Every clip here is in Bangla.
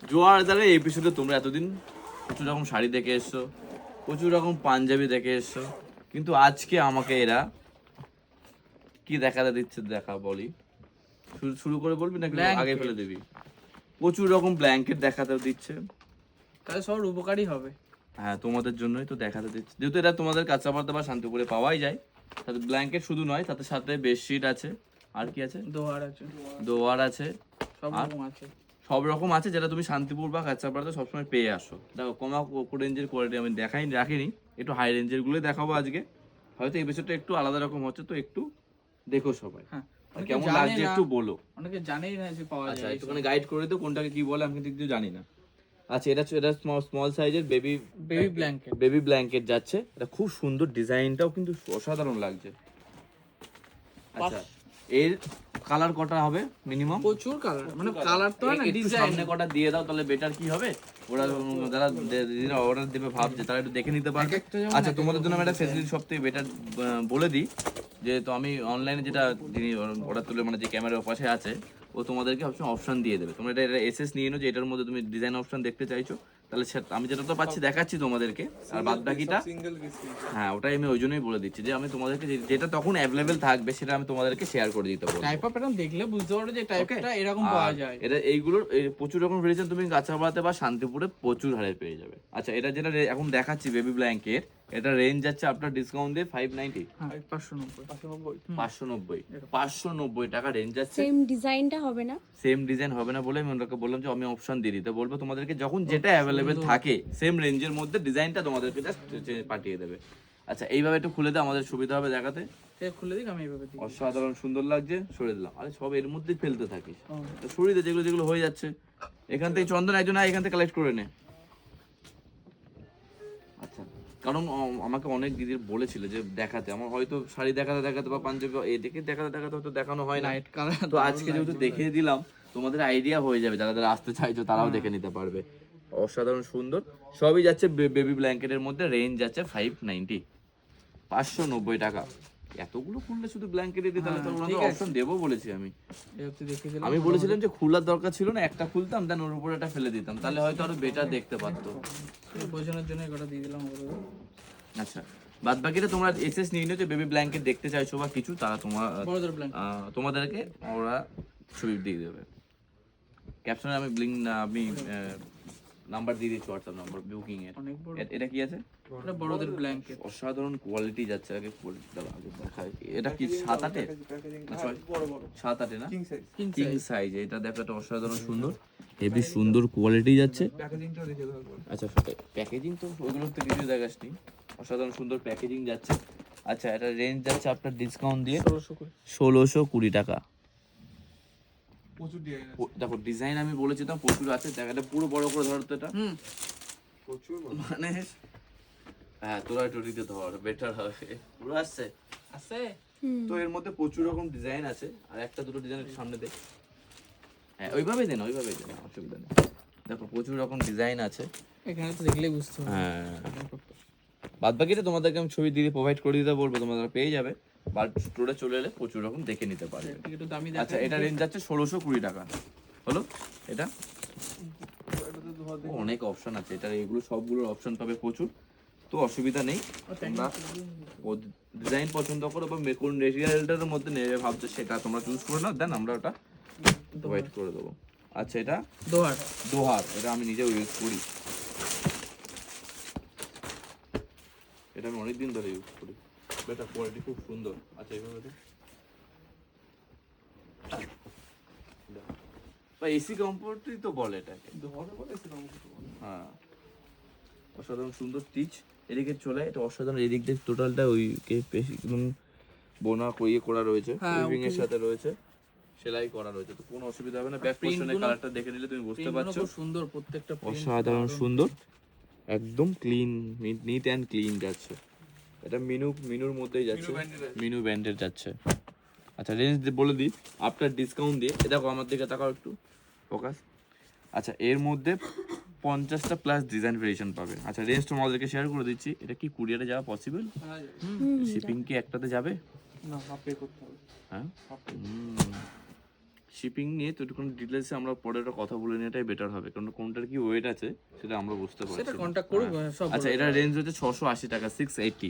জোয়ার দ্বারা এই এপিসোডে তোমরা এতদিন প্রচুর রকম শাড়ি দেখে এসছো, প্রচুর রকম পাঞ্জাবি দেখে এসছো, কিন্তু আজকে আমাকে এরা কি দেখাতে দিচ্ছে দেখা বলি। শুরু করে বলবি নাকি আগে ফেলে দিবি? প্রচুর রকম ব্ল্যাঙ্কেট দেখাতে দিচ্ছে, তাহলে সবার উপকারী হবে। হ্যাঁ তোমাদের জন্যই তো দেখাতে দিচ্ছে, যেহেতু এটা তোমাদের কাঁচাপাড়া বা শান্তিপুরে পাওয়াই যায়। তাতে ব্ল্যাঙ্কেট শুধু নয়, তাতে সাথে বেডশিট আছে, আর কি আছে, দোয়ার আছে, দোয়ার আছে, সব রকম আছে। সব রকম আছে, যেটা তুমি শান্তিপুর বা কাঁচাপাড়াতে সবসময় পেয়ে আসো। দেখো কমা রেঞ্জের কোয়ালিটি আমি রাখিনি, একটু হাই রেঞ্জের গুলো দেখাবো আজকে। হয়তো এই বিষয়টা একটু আলাদা রকম হচ্ছে, তো একটু দেখো সবাই। হ্যাঁ, কেমন লাগছে একটু বলো। অনেকে জানেই না যে পাওয়া আচ্ছা যায়। একটুখানি গাইড করে দিও কোনটাকে কি বলে, আমি কিন্তু কিছু জানি না। আচ্ছা এটা স্মল সাইজের বেবি ব্ল্যাঙ্কেট যাচ্ছে। এটা খুব সুন্দর, ডিজাইনটাও কিন্তু অসাধারণ লাগছে। আচ্ছা এর কালার কটা হবে মিনিমাম? প্রচুর কালার, মানে কালার তো না, ডিজাইন। সামনে কটা দিয়ে দাও, তাহলে বেটার কি হবে, ওরা যারা দিদিরা অর্ডার দেবে ভাবছে তারা একটু দেখে নিতে পারবে। আচ্ছা তোমাদের জন্য আমি একটা ফেসিলিটি সব থেকে বেটার বলে দিই, যে তো আমি অনলাইনে যেটা যিনি অর্ডার তুলে মানে যে ক্যামেরার পাশে আছে, ও তোমাদেরকে সবসময় অপশন দিয়ে দেবে। তোমরা এটা এসএস নিয়ে নাও যে এটার মধ্যে তুমি ডিজাইন অপশন দেখতে চাইছো, তাহলে আমি যেটা তো পাচ্ছি দেখাচ্ছি তোমাদেরকে, আর বাদ বাকিটা হ্যাঁ ওটাই আমি ওই জন্যই বলে দিচ্ছি যে আমি তোমাদেরকে যেটা তখন অ্যাভেলেবেল থাকবে সেটা আমি তোমাদেরকে শেয়ার করে দিতে বলবো। টাইপ অফ প্যাটার্ন দেখলে বুঝতে পারবে যে টাইপটা এরকম পাওয়া যায়। এটা এইগুলোর প্রচুর রকম ভেরিয়েশন তুমি গাছাবাড়াতে বা শান্তিপুরে প্রচুর হারে পেয়ে যাবে। আচ্ছা এটা যেটা এখন দেখাচ্ছি বেবি ব্ল্যাঙ্কেট, এটা রেঞ্জ যাচ্ছে আপনার ডিসকাউন্ট দিয়ে 590, 590 টাকা রেঞ্জ যাচ্ছে। সেম ডিজাইনটা হবে না, সেম ডিজাইন হবে না বলে আমি ওনাকে বললাম যে আমি অপশন দিয়ে দিতে বলবো তোমাদেরকে, যখন যেটা অ্যাভেলেবেল থাকে সেম রেঞ্জের মধ্যে ডিজাইনটা তোমাদেরকে জাস্ট পাঠিয়ে দেবে। আচ্ছা এইভাবে একটু খুলে দাও, আমাদের সুবিধা হবে দেখাতে। খুলে দিক, আমি এইভাবে দিই। অসাধারণ সুন্দর লাগছে, সরিয়ে দিলাম। আরে সব এর মধ্যেই ফেলতে থাকিস, সরিয়ে দে যেগুলো যেগুলো হয়ে যাচ্ছে। এখান থেকে চন্দন একজন এখান থেকে কালেক্ট করে নে। আচ্ছা কারণ আমাকে অনেক দিদি বলেছিল যে দেখাতে, আমার হয়তো শাড়ি দেখাতে দেখাতে বা পাঞ্জাবি এদিকে দেখাতে দেখাতে হয়তো দেখানো হয় না। তো আজকে যেহেতু দেখিয়ে দিলাম, তোমাদের আইডিয়া হয়ে যাবে, যারা যারা আসতে চাইছো তারাও দেখে নিতে পারবে। অসাধারণ সুন্দর, সবই যাচ্ছে বেবি ব্ল্যাঙ্কেটের মধ্যে, রেঞ্জ যাচ্ছে 590, 590 টাকা। এতগুলো খুললে শুধু ব্ল্যাঙ্কেটে দিই, তাহলে তো ওনাকে অপশন দেবো বলেছি আমি বলেছিলাম যে খোলার দরকার ছিল না, একটা খুলতাম দেন ওর উপরে এটা ফেলে দিতাম, তাহলে হয়তো আরো বেটার দেখতে পারতো। বোঝানোর জন্য এটা দিয়ে দিলাম। আচ্ছা বাদ বাকিটা তোমরা এসএস নিয়ে নিও, যে বেবি ব্ল্যাঙ্কেট দেখতে চাইছো বা কিছু, তারা তোমাদেরকে ওরা ছবি দিয়ে দেবে। ক্যাপশনে আমি আমি নাম্বার দিয়ে দিচ্ছি, হোয়াটসঅ্যাপ নাম্বার বুকিং এর। এটা কি আছে? এটা বড়দের ব্ল্যাঙ্কেট, অসাধারণ কোয়ালিটি যাচ্ছে। আগে কোয়ালিটিটা দেখাই, এটা কি 7-8 না 7-8 না কিং সাইজ। এটা দেখো, এটা অসাধারণ সুন্দর, হেভি সুন্দর কোয়ালিটি যাচ্ছে। আচ্ছা প্যাকেজিং তো ওইগুলো তো কিছু দেখাসনি, অসাধারণ সুন্দর প্যাকেজিং যাচ্ছে। আচ্ছা এটা রেঞ্জ যাচ্ছে আপনার ডিসকাউন্ট দিয়ে 1620 টাকা। দেখো ডিজাইন আমি বলেছি তো প্রচুর আছে, দেখা এটা পুরো বড় করে ধরতো এটা প্রচুর, মানে হ্যাঁ তোরা একটু দিতে ধর বেটার হবে, পুরো আসছে তো এর মধ্যে প্রচুর রকম ডিজাইন আছে। আর একটা দুটো ডিজাইন সামনে দেখ, হ্যাঁ ওইভাবেই দেন অসুবিধা নেই। দেখো প্রচুর রকম ডিজাইন আছে এখানে তো দেখলেই বুঝতে হবে। হ্যাঁ বাদ বাকিটা তোমাদেরকে আমি ছবি দিয়ে প্রোভাইড করে দিতে বলবো, তোমরা পেয়ে যাবে, বাট স্টোরে চলে এলে প্রচুর রকম দেখে নিতে পারবে। আচ্ছা এটা রেঞ্জ যাচ্ছে 1620 টাকা হলো। এটা অনেক অপশন আছে, এটা এগুলো সবগুলোর অপশন পাবে প্রচুর, তো অসুবিধা নেই। তোমরা ও ডিজাইন পছন্দ করো বা কোন রেডিয়ালটার মধ্যে নেবে ভাবছো সেটা তোমরা চুজ করে নাও, দেন আমরা ওটা প্রোভাইড করে দেবো। আচ্ছা এটা দোহার, এটা আমি নিজেও ইউজ করি, এটা আমি অনেকদিন ধরে ইউজ করি, এটা কোয়ালিটি খুব সুন্দর। আচ্ছা এইভাবে বা এসি কমফোর্টই তো বলে এটাকে, হ্যাঁ অসাধারণ সুন্দর স্টিচ এদিকে চলে, এটা অসাধারণ। এদিক দিয়ে টোটালটা ওইকে একদম বোনা করিয়ে করা রয়েছে, উইভিং এর সাথে রয়েছে, সেলাই করা রয়েছে, তো কোনো অসুবিধা হবে না। ব্যাক পোরশনের কালারটা দেখে নিলে তুমি বুঝতে পারছো, সুন্দর প্রত্যেকটা, অসাধারণ সুন্দর, একদম ক্লিন, নিট অ্যান্ড ক্লিন যাচ্ছে। এটা মিনুর মধ্যেই যাচ্ছে, মিনু ব্র্যান্ডের যাচ্ছে। আচ্ছা রেঞ্জ বলে দিই আফটার ডিসকাউন্ট দিয়ে, এ দেখো আমার দিকে তাকাও একটু ফোকাস। আচ্ছা এর মধ্যে 50টা প্লাস ডিজাইন ভেরিয়েশন পাবে। আচ্ছা রেঞ্জ তোমাদেরকে শেয়ার করে দিচ্ছি, এটা কি কুরিয়ারে যাওয়া পসিবল? শিপিং কি একটাতে যাবে? না, হাফ পে করতে হবে। হ্যাঁ শিপিং নিয়ে তো একটু ডিটেলসে আমরা পরে একটা কথা বলে নেওয়াটাই বেটার হবে, কারণ কোনটার কি ওয়েট আছে সেটা আমরা বুঝতে পারছি সেটা না। কন্টাক্ট করুক সব আচ্ছা, এটা রেঞ্জ হচ্ছে 680 টাকা, 680,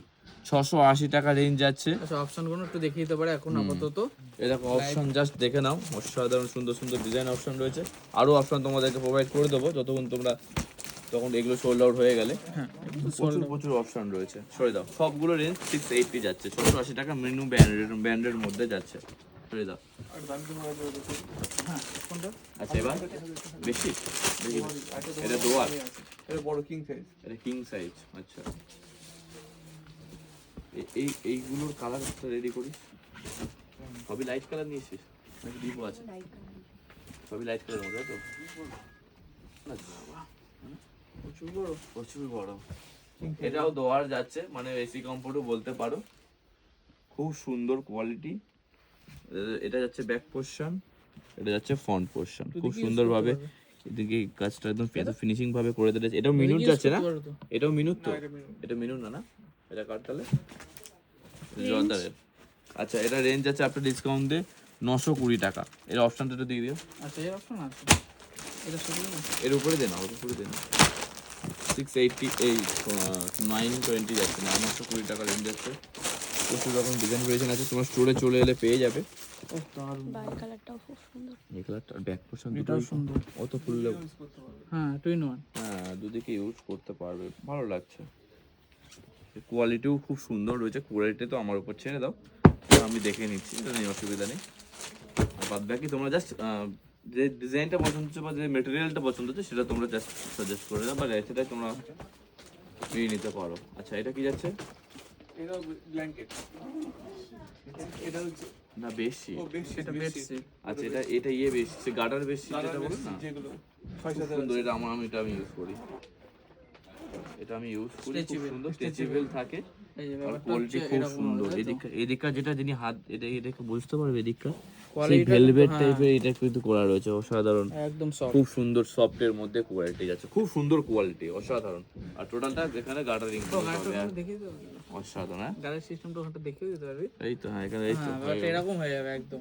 680 টাকা রেঞ্জ যাচ্ছে। আচ্ছা, অপশনগুলো একটু দেখিয়ে দিতে পারে এখন আপাতত। এরকম অপশন জাস্ট দেখে নাও, অসাধারণ সুন্দর সুন্দর ডিজাইন অপশন রয়েছে। আরও অপশন তোমাদেরকে প্রোভাইড করে দেবো যতক্ষণ তোমরা তখন এগুলো সোল্ড আউট হয়ে গেলে। হ্যাঁ, প্রচুর প্রচুর অপশন রয়েছে, সরে দাও। সবগুলো রেঞ্জ 680 যাচ্ছে, 680 টাকা মিনিমাম ব্র্যান্ডের মধ্যে যাচ্ছে, সরে দাও। হ্যাঁ, কোনটা? আচ্ছা, এবার বেশি এটা দোয়ার, এটা বড় কিং সাইজ। এটা কিং সাইজ। আচ্ছা, এইগুলোর কালার একটা রেডি করিস। সবই লাইট কালার নিয়েছিস নাকি ডিপও আছে? সবই লাইট কালার মধ্যে, তো প্রচুর বড়। প্রচুর বড়। এটাও দোয়ার যাচ্ছে, মানে এসি কমফোর্টও বলতে পারো। খুব সুন্দর কোয়ালিটি। এটা যাচ্ছে ব্যাক পোরশন, এটা যাচ্ছে ফ্রন্ট পোরশন, খুব সুন্দরভাবে এদিকে কাজটা একদম ফিনিশিং ভাবে করে দিয়েছে। এটাও মিনুট যাচ্ছে না? এটাও মিনুট তো? এটা মিনুট না, না এটা কার তাহলে? জর্দারের। আচ্ছা, এটা রেঞ্জ আছে আপনার ডিসকাউন্ট দিয়ে 920 টাকা। এর অপশনটা একটু দিয়ে দিও। আচ্ছা, এর অপশন আছে। এটা শুধু না, এর উপরে দেন, ওর উপরে দেন। 688 920 যাচ্ছে, 920 টাকা রেঞ্জ যাচ্ছে। প্রচুর রকম ডিজাইন ভেরিয়েশন আছে, তোমার স্টোরে চলে এলে পেয়ে যাবে। বাই কালারটাও খুব সুন্দর। এই কালারটা ব্যাক পোরশন এটাও দুটোই সুন্দর। অত ফুললে, হ্যাঁ, 2 in 1। হ্যাঁ দুদিকে ইউজ করতে পারবে, ভালো লাগছে। কোয়ালিটিও খুব সুন্দর রয়েছে, কোয়ালিটি তো আমার উপর ছেড়ে দাও, আমি দেখে নিচ্ছি, এটা নিয়ে অসুবিধা নেই। আর বাদ বাকি তোমরা জাস্ট যে ডিজাইনটা পছন্দ হচ্ছে বা যে মেটেরিয়ালটা পছন্দ হচ্ছে সেটা তোমরা জাস্ট সাজেস্ট করে দাও, বা সেটাই তোমরা নিয়ে নিতে পারো। আচ্ছা, এটা কি যাচ্ছে? এটা ব্ল্যাঙ্কেট। এটা হচ্ছে না বেশি। ও বেশ এটা বেডশিট। আচ্ছা, এটা ইয়ে বেশি, গার্ডার বেশি যেটা বলো না, যেগুলো খুব 6-7 সুন্দর। এটা এটা আমি ইউজ করি, এটা আমি ইউজ করি, খুব Stretchable, সুন্দর স্ট্রেচেবল থাকে। এই যে আর ব্যাপারটা কোয়ালিটি হচ্ছে খুব এরকম সুন্দর। হবে, তাই তো? এদিকটা যেটা যিনি হাত এটাকে বুঝতে পারবে, এদিকটা সেই Quality টা ভেলভেট কিন্তু, টাইপের হ্যাঁ। এটা কিন্তু করা রয়েছে, অসাধারণ। একদম সফট। খুব সুন্দর সফটের মধ্যে কোয়ালিটি যাচ্ছে, খুব সুন্দর কোয়ালিটি, অসাধারণ। আর টোটালটা যেখানে গার্ডারিং দেখিয়ে দিতে পারবি? অসাধারণ। হ্যাঁ গাড়ির সিস্টেমটা ওখানটা দেখিয়ে দিতে পারবি? এই তো, হ্যাঁ এখানে এই তো হ্যাঁ, ব্যাপারটা এরকম হয়ে যাবে একদম।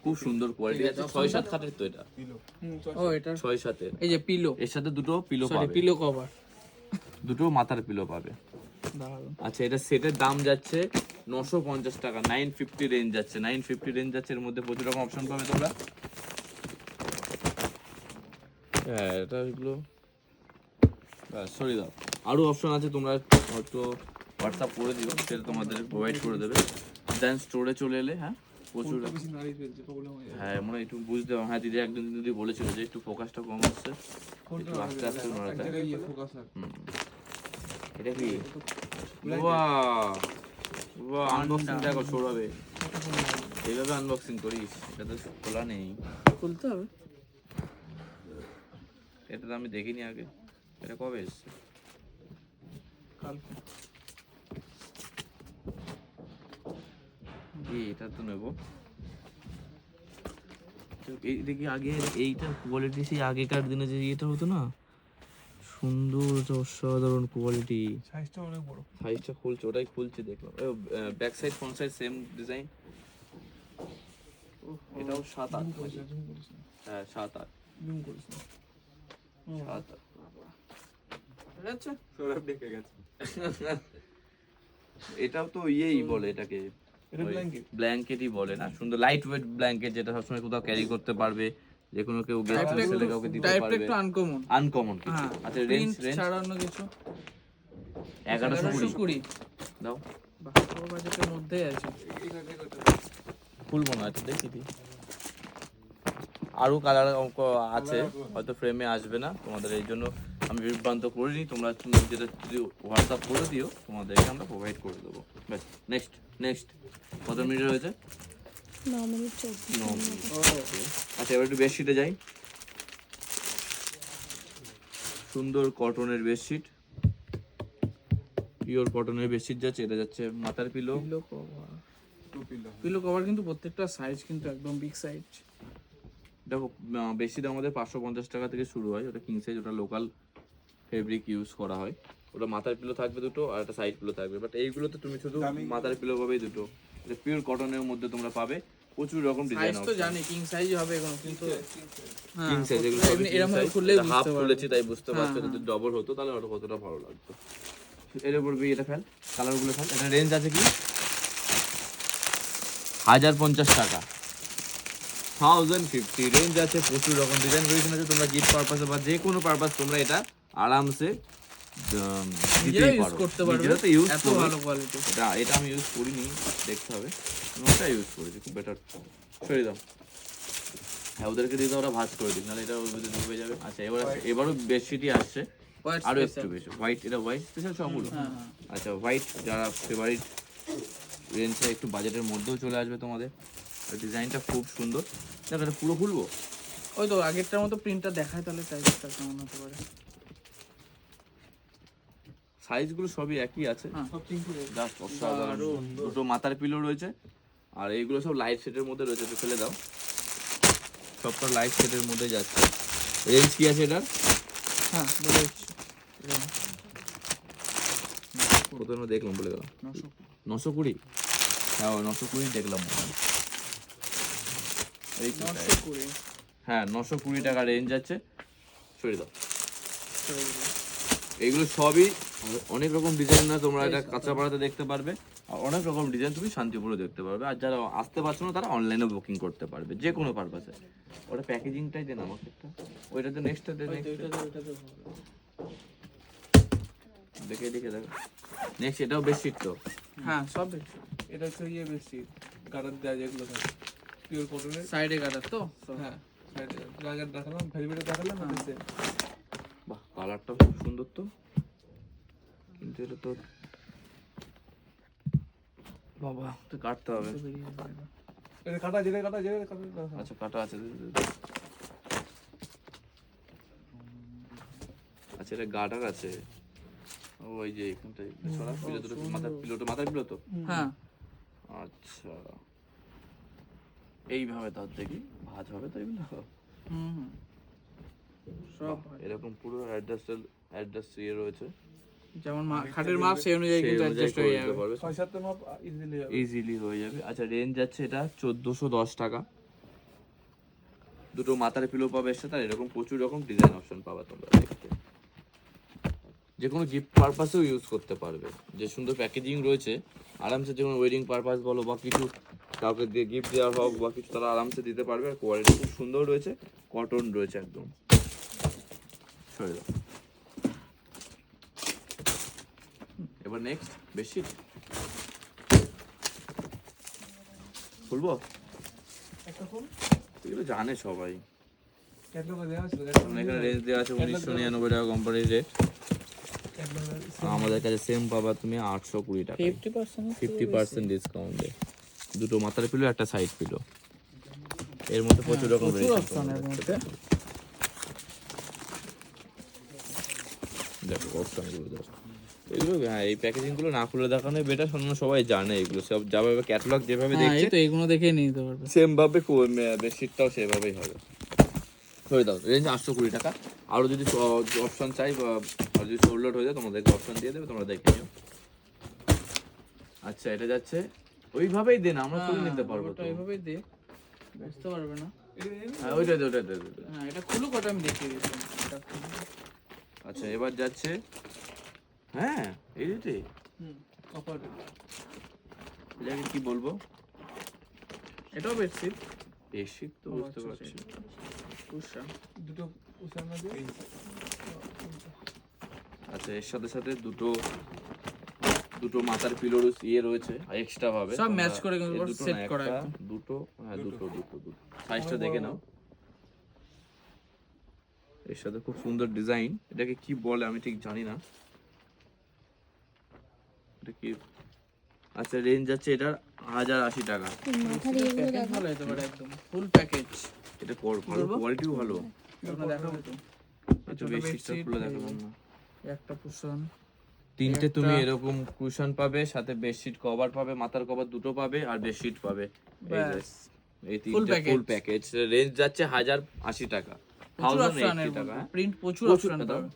খুব সুন্দর কোয়ালিটি ঠিক আছে, আছে। 6-7 খাটের তো এটা, ও, এটা 6-7-এর। এই যে পিলো, এর সাথে দুটো পিলো সরি পাবে, পিলো কভার। দুটো মাথার পিলো পাবে। দারুণ। আচ্ছা, এটা সেটের দাম যাচ্ছে 950 টাকা, 950 রেঞ্জ যাচ্ছে, 950 রেঞ্জ যাচ্ছে। এর মধ্যে প্রচুর রকম অপশন পাবে তোমরা। হ্যাঁ, এটা এগুলো সরি দাও, আরো অপশন আছে, তোমরা হয়তো হোয়াটসঅ্যাপ করে দিও, সেটা তোমাদের প্রোভাইড করে দেবে। দেন স্টোরে চলে এলে, হ্যাঁ প্রচুর, বেশি নাড়িয়ে ফেলছে, প্রবলেম হয়ে যায়। হ্যাঁ মানে একটু বুঝতে হবে। হ্যাঁ দিদি একদিন দিদি বলেছিল যে একটু ফোকাসটা কম আসছে, একটু আস্তে আস্তে এক নড়াতে। জায়গায় ইয়ে ফোকাস হয়। এটা কি? বাহ বাহ, আনবক্সিং দেখো সৌরভে, এইভাবে আনবক্সিং করিস? এটা তো খোলা নেই। খুলতে হবে। এটা তো আমি দেখিনি আগে, এটা কবে এসছে? কালকে। এটা তো নেবো। এই দেখি আগে এইটা কোয়ালিটি সেই আগেকার দিনে যে এটা হতো না, সুন্দর, অসাধারণ কোয়ালিটি। সাইজটা অনেক বড়। সাইজটা খুলছে, ওটাই খুলছে দেখলাম। Back side front side same design. এটাও 7-8, জুম করিস না। হ্যাঁ 7-8, জুম করিস না। 7-8। ঠিক আছে? সৌরভ ডেকে গেছে। এটাও তো ইয়েই বলে এটাকে, এটা ব্ল্যাঙ্কেট। ব্ল্যাঙ্কেটই বলে না, সুন্দর লাইট ওয়েট ব্ল্যাঙ্কেট, যেটা সবসময় কোথাও ক্যারি করতে পারবে, যে কোনো কেউ গেস্ট ছেলে কাউকে দিতে টাইপটা পারবে। একটু আনকমন। আনকমন কিছু। হ্যাঁ, আচ্ছা, প্রিন্ট রেঞ্জ ছাড়া অন্য কিছু। 1120 দাও। বাহ, ওর বাজেটের মধ্যেই আছে। খুলবো না, এটা দেখি দিই। আরো কালার আছে, হয়তো ফ্রেমে আসবে না, তোমাদের এই জন্য আমি বিভ্রান্ত করিনি। তোমরা যেটা যদি হোয়াটসঅ্যাপ করে দিও, তোমাদেরকে আমরা প্রোভাইড করে দেবো। ব্যাস, নেক্সট নেক্সট। কত মিনিট হয়েছে? 9 মিনিট 14 9 মিনিট। আচ্ছা, এবার একটু বেডশিটে যাই। সুন্দর কটনের বেডশিট, পিওর কটনের বেডশিট যাচ্ছে। এটা যাচ্ছে মাথার pillow. Pillow cover, two pillar. Pillow cover কিন্তু প্রত্যেকটা সাইজ কিন্তু একদম বিগ সাইজ। দেখো, বেডশিট আমাদের 550 টাকা থেকে শুরু হয়, ওটা কিং সাইজ, ওটা লোকাল ফেব্রিক ইউজ করা হয়। ওটা মাথার পিলো থাকবে দুটো, আর একটা সাইড পিলো থাকবে। বাট এইগুলোতে তুমি শুধু মাথার পিলো পাবে দুটো, এটা পিওর কটনের মধ্যে তোমরা পাবে। প্রচুর রকম ডিজাইন সাইজ তো জানি কিং সাইজই হবে এগুলো, কিন্তু হ্যাঁ, কিং সাইজ এগুলো এমনি এরকম ভাবে খুললেই হাফ বুঝতে খুলেছি পারবে। তাই বুঝতে পারছো, হ্যাঁ, যদি ডবল হতো তাহলে ওটা কতটা ভালো লাগতো। এর উপর এটা ফেল, কালারগুলো ফেল। এটা রেঞ্জ আছে কি 1050 টাকা, 1050 রেঞ্জ আছে। প্রচুর রকম ডিজাইন ভেরিয়েশন আছে, তোমরা গিফট পারপাসে বা যে কোনো পারপাস তোমরা এটা আরামসে নিজেরা দিতেই ইউজ পারো, করতে পারবে, নিজেরা তো ইউজ এত করবে। ভালো কোয়ালিটি। এটা আমি ইউজ করিনি, দেখতে হবে। ওটা ইউজ করেছি, খুব বেটার। সরিয়ে দাও, হ্যাঁ ওদেরকে দিয়ে দাও, ওরা ভাঁজ করে দিক, নাহলে এটা ওর ভিতরে ডুবে যাবে। আচ্ছা এবারও বেডশিটই আসছে, White আরো special। একটু বেশি হোয়াইট। এটা হোয়াইট স্পেশাল সবগুলো। হ্যাঁ, হ্যাঁ। আচ্ছা হোয়াইট যারা ফেভারিট রেঞ্জে একটু বাজেটের মধ্যেও চলে আসবে তোমাদের। আর ডিজাইনটা খুব সুন্দর। দেখো এটা পুরো খুলবো, ওই তো আগেরটার মতো প্রিন্টটা দেখায়, তাহলে টাইপটা কেমন হতে পারে। সাইজগুলো সবই একই আছে। হ্যাঁ। সব পিঙ্ক জাস্ট অসাধারণ। দুটো মাথার পিলো রয়েছে, আর এইগুলো সব লাইট শেডের মধ্যে রয়েছে, একটু ফেলে দাও। সবটা লাইট শেডের মধ্যে যাচ্ছে। রেঞ্জ কি আছে এটার? হ্যাঁ বলে দিচ্ছি, প্রথমে দেখলাম, বলে গেলাম 900। 920। হ্যাঁ 920 দেখলাম। এই তো তাই। 920 হ্যাঁ 920 টাকা রেঞ্জ আছে। সরিয়ে দাও। চলে গেল। এইগুলো সবই অনেক রকম ডিজাইন না, তোমরা এটা কাঁচাপাড়াতে দেখতে পারবে, আর অনেক রকম ডিজাইন তুমি শান্তিপুরে দেখতে পারবে। আর যারা আসতে পারছো না তারা অনলাইনে বুকিং করতে পারবে যে কোনো পারপাসে। ওটা প্যাকেজিংটাই দেন আমাকে একটা, ওইটাতে নেক্সটটা দে, ওইটাতে নেক্সট ওইটাতে ভালো। দেখে দেখে দেখো। নেক্সট এটাও বেশি তো। হ্যাঁ সব বেশি। এটা হচ্ছে ইয়ে বেশি গার্ডার দেওয়া যেগুলো থাকে পিওর কটনের। সাইডে কাটার তো সব। হ্যাঁ গার্ডার দেখালাম, ভেলভেটে দেখালাম, হ্যাঁ। এটা same। বাহ কালারটা খুব সুন্দর তো, কিন্তু এটা তো বাবা তো কাটতে হবে। বেরিয়ে যাবে। এটা কাটা যেটা কাটা যেটা কাটা আচ্ছা কাটা আছে, আচ্ছা এটা গার্ডার আছে। ওই যে এখানটায় সরা পিলো, দুটো মাথার পিলো তো। হ্যাঁ আচ্ছা এইভাবে তার দেখি ভাঁজ হবে তো এগুলো। হুম হুম। সব ভালো। এরকম পুরো অ্যাড্রেস ইয়ে রয়েছে, যেমন খাটের মাপ সেই অনুযায়ী কিন্তু অ্যাডজাস্ট হয়ে যাবে। 6-7 মাপ ইজিলি হবে। ইজিলি হয়ে যাবে। আচ্ছা রেঞ্জ যাচ্ছে এটা 1410 টাকা। দুটো মাথার পিলো পাবে এর সাথে, আর এরকম প্রচুর রকম ডিজাইন অপশন পাবে তোমরা দেখতে। যে কোনো গিফট পারপাসেও ইউজ করতে পারবে, যে সুন্দর প্যাকেজিং রয়েছে। আরামসে যে কোনো ওয়েডিং পারপাস বলো বা কিছু কাউকে দিয়ে গিফট দেওয়া হোক বা কিছু, তারা আরামসে দিতে পারবে। আর কোয়ালিটি খুব সুন্দর রয়েছে, কটন রয়েছে একদম। সরে দাও। এবার নেক্সট বেডশিট খুলবো। একটা ফোন এগুলো জানে সবাই। ক্যাটালগে দেওয়া আছে, যেমন এখানে রেঞ্জ দেওয়া আছে 1999 টাকা কোম্পানির রেট। আমাদের কাছে সেম পাবা তুমি 820 টাকা, 50% 50% ডিসকাউন্টে। দুটো মাথার পিলো, একটা সাইড পিলো। এর মধ্যে প্রচুর রকম প্রচুর variation অপশনের তোমরা মধ্যে। দেখতে পাবে। দেখো অপশনগুলো দেখো। এগুলো হ্যাঁ এই প্যাকেজিং গুলো না খুলে দেখানো বেটার, সাধারণত সবাই জানে এগুলো সব। যেভাবে ক্যাটালগ যেভাবে হ্যাঁ এই দেখছে তো এগুলো দেখেই নিয়ে নিতে পারবে। সেম ভাবে বেডশিটটাও সেভাবেই হবে। ধরে দাও রেঞ্জ 820 টাকা। আরও যদি অপশন চাই বা আর যদি সোল্ড হয়ে যায় তোমাদেরকে অপশন দিয়ে দেবে, তোমরা দেখে নিও। আচ্ছা এটা যাচ্ছে ওইভাবেই দেন, আমরা তুলে নিতে পারবো তো। ওটা এইভাবেই দে, বুঝতে পারবে না। হ্যাঁ ওইটা দে। হ্যাঁ এটা খুলুক, ওটা আমি দেখিয়ে দিচ্ছি। এটা খুলুক। আচ্ছা এবার যাচ্ছে, হ্যাঁ এই যে অফার এটাকে কি বলবো, এটাও বেডশিট। বেডশিট তো বুঝতে পারছি। উষা দুটো উষার মধ্যে আচ্ছা এর সাথে সাথে দুটো মাথার পিলোর ইয়ে রয়েছে এক্সট্রা ভাবে, সব match করে কিন্তু এই দুটো set না, করা একটা, একদম। দুটো, হ্যাঁ দুটো সাইজটা দেখে নাও। এর সাথে খুব সুন্দর ডিজাইন। এটাকে কি বলে আমি ঠিক জানি না, এটা কি। আচ্ছা রেঞ্জ যাচ্ছে এটার 1080 টাকা। মাথার ইয়েগুলো প্যাকেজ দেখো। ভালো হতে পারে, একদম ফুল প্যাকেজ। এটা ভালো, কোয়ালিটিও ভালো। তোমরা দেখাবো তো। একটু বেডশিটটা খুলে দেখালাম না। একটা কুশন, তিনটে তুমি এরকম কুশন পাবে, সাথে বেডশিট কভার পাবে, মাথার কভার দুটো পাবে, আর বেডশিট পাবে। এই যে, ব্যাস। এই তিনটে ফুল প্যাকেজ। রেঞ্জ যাচ্ছে 1080 টাকা, প্রচুর 1080 অপশনের টাকা। হ্যাঁ? প্রিন্ট, প্রচুর প্রচুর অপশন দাও। পাবে।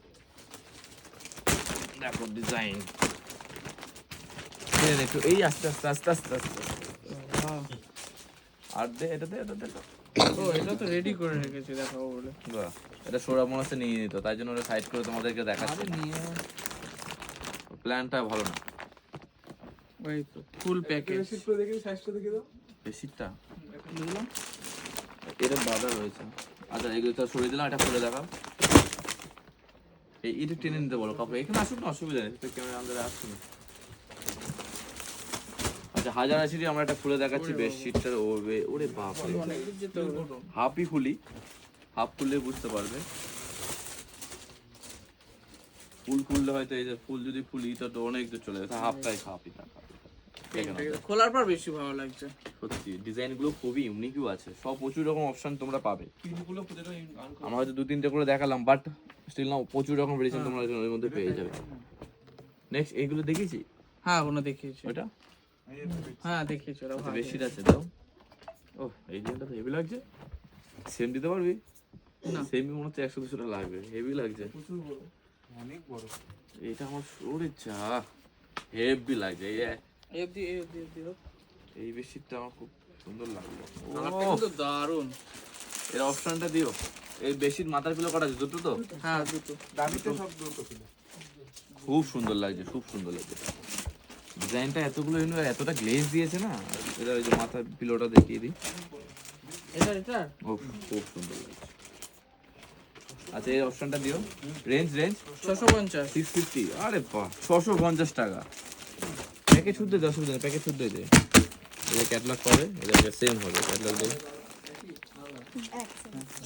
দেখো ডিজাইন একটু এই আস্তে আস্তে। বাহ, আর দে এটা দে এটা দে ও এটা তো রেডি করে রেখেছি দেখাবো বলে। বাহ, এটা সৌরভ মনে হচ্ছে নিয়ে নিত, তাই জন্য ওরা সাইড করে তোমাদেরকে দেখাচ্ছে। আরে নিয়ে প্ল্যানটা ভালো না। ওই তো ফুল প্যাকেজ বেশি করে দেখি, সাইজটা দেখে দাও। বেশিটা দিলাম। এটা বাধা রয়েছে। আচ্ছা এগুলো তো সরিয়ে দিলাম, এটা খুলে দেখাও। এটা টেনে নিতে বলো কাপড়, এখানে আসুক না, অসুবিধা নেই, তো ক্যামেরা আমাদের আসছে না। আচ্ছা 1080 আমরা এটা খুলে দেখাচ্ছি বেডশিটটার। ওরে বাপ রে, অনেক দূর যেতে হবে। হাফই খুলি, হাফ খুললে বুঝতে পারবে। ফুল খুললে হয়তো এই যে ফুল যদি খুলি তো অনেক দূর চলে যাবে, হাফটাই হাফই থাকা। দেখেন খোলার পর বেশি ভালো লাগছে। সত্যি ডিজাইন গুলো খুবই ইউনিকও আছে, সব প্রচুর রকম অপশন তোমরা পাবে। পিনগুলো প্রতিটা আনকো। আমরা হয়তো 2-3টে করে দেখালাম, বাট স্টিল না প্রচুর রকম ভেরিয়েশন তোমরা এর মধ্যে পেয়ে যাবে। নেক্সট এইগুলো দেখিয়েছি, হ্যাঁ ওনা দেখিয়েছি। ওটা হ্যাঁ দেখিয়েছি ওরা ভালো। বেশি আছে দাও। ও এই ডিজাইনটা তো হেভি লাগছে, সেম দিতে পারবি? না। সেমই মনে হচ্ছে 100-200 টাকা লাগবে, হেভি লাগছে। প্রচুর বড়, অনেক বড়। এটা আমার ওরে চা হেভি লাগছে। এই বেডশিটটা আমার খুব সুন্দর লাগলো। কালারটা কিন্তু দারুণ। এর অপশনটা দিও। এই বেডশিট মাথার পিলো করা আছে দুটো তো? হ্যাঁ দুটো। দামিতে সব দুটো ছিল। খুব সুন্দর লাগছে, খুব সুন্দর লাগছে। ডিজাইনটা এতগুলো এতটা গ্লেজ দিয়েছে না। এটা ওই যে মাথার পিলোটা দেখিয়ে দিই। এটা ও খুব সুন্দর লাগছে। আচ্ছা এই অপশনটা দিও। রেঞ্জ 650। 650। আরে বাহ, 650 টাকা। প্যাকেজ শুদ্ধ দে, অসুবিধা নেই, প্যাকেজ শুদ্ধ দে। এই যে ক্যাটালগ পাবে, এটা সেম হবে ক্যাটালগ দে।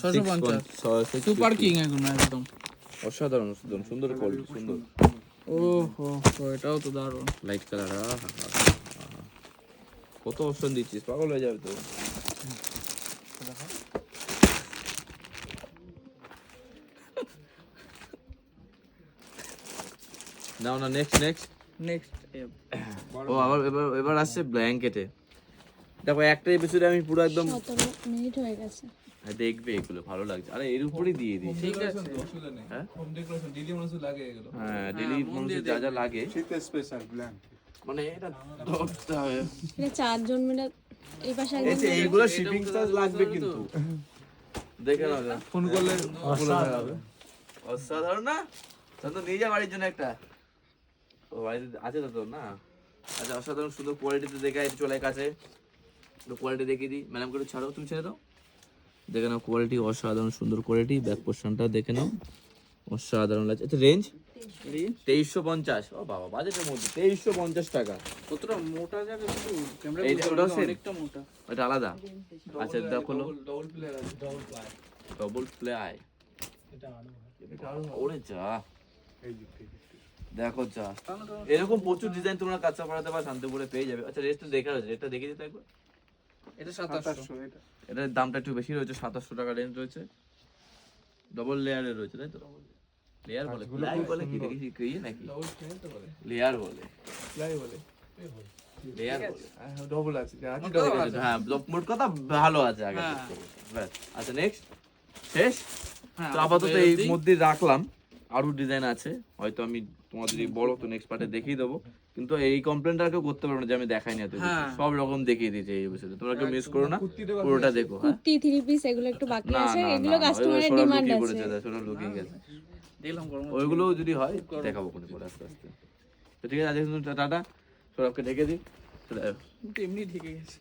650 সুপার কিং একদম। অসাধারণ অসাধারণ সুন্দর কোয়ালিটি, সুন্দর। ওহো এটাও তো দারুণ। লাইট কালার, কত অপশন দিচ্ছিস, পাগল হয়ে যাবে তো। নাও না, নেক্সট নেক্সট ও আবার এবার আসছে ব্ল্যাঙ্কেটে। দেখো একটা এপিসোডে আমি পুরো একদম 17 মিনিট হয়ে গেছে। দেখবে, এগুলো ভালো লাগছে। আরে এর উপরেই দিয়ে দিই। ঠিক আছে। অসুবিধা নেই। হ্যাঁ? হোম ডেকোরেশন ডেইলি মানুষ লাগে এগুলো। হ্যাঁ ডেলি মানুষের যা যা লাগে, শীতে স্পেশাল ব্ল্যাঙ্ক। মানে এটা ধরতে হবে। এটা 4 জন মিলে এই পাশে এই একজন যে এইগুলো শিপিং চার্জ লাগবে কিন্তু, দেখে নাও যা। ফোন করলে বলে দেওয়া হবে। অসাধারণ না? তাহলে তো নিয়ে যা বাড়ির জন্য একটা। ও বাড়িতে আছে তো তোর না? আচ্ছা অসাধারণ সুন্দর কোয়ালিটিতে দেখে এই চলে কাছে। তো কোয়ালিটি দেখিয়ে দিই, ম্যাডাম করে ছাড়ো, তুমি ছেড়ে দাও। দেখে নাও কোয়ালিটি, অসাধারণ সুন্দর কোয়ালিটি। ব্যাক পোর্শনটা দেখে নাও, অসাধারণ লাগছে। আচ্ছা রেঞ্জ 2350। ও বাবা, বাজেটের মধ্যে 2350 টাকা। কতটা মোটা যাবে একটু ক্যামেরা এইটা ওটাও same? অনেকটা মোটা। এটা আলাদা। আচ্ছা দেখো ডবল প্লেয়ার আছে। Double ply. Double ply. এটা আরো ওরে যা, এই দিক থেকে। দেখো যা, এরকম প্রচুর ডিজাইন তোমরা কাঁচা পাড়াতে বা শান্তিপুরে পেয়ে যাবে। আচ্ছা রেটটা দেখা রয়েছে, এটা দেখে দিতে একবার। এটা 2700। এটা এটার দামটা একটু বেশি রয়েছে, 2700 টাকা রেঞ্জ রয়েছে। ডবল লেয়ারের রয়েছে, তাই তো? লেয়ার বলে, প্লাই বলে কি দেখি কি নাকি? ডবল প্লাই তো বলে। লেয়ার বলে, প্লাই বলে। লেয়ার বলে। ডবল আছে। আছে ঠিক আছে, হ্যাঁ মোট কথা ভালো আছে আগে হ্যাঁ। থেকে। ব্যাস। আচ্ছা নেক্সট শেষ। হ্যাঁ তো আপাতত এই মধ্যে রাখলাম, আরো ডিজাইন আছে, হয়তো আমি তোমাদের যদি বড় তো নেক্সট পার্টে দেখিয়ে দেবো। কিন্তু এই কমপ্লেনটা কেউ করতে পারবে না যে আমি দেখাইনি এত কিছু। হ্যাঁ। সব রকম দেখিয়ে দিয়েছে এই বিষয়ে, তোমরা কেউ মিস করো না, পুরোটা দেখো। হ্যাঁ কুর্তি 3 পিস এগুলো একটু বাকি না আছে, না এগুলো না, কাস্টমারের ডিমান্ড আছে। সোনা লুকিয়ে গেছে। দিলাম গরম। ওইগুলো যদি হয় দেখাবো কোনো পরে আস্তে আস্তে। তো ঠিক আছে, আজকে টাটা, সৌরভকে ডেকে দিই। চলে যাও। এমনি ঢেকে গেছে।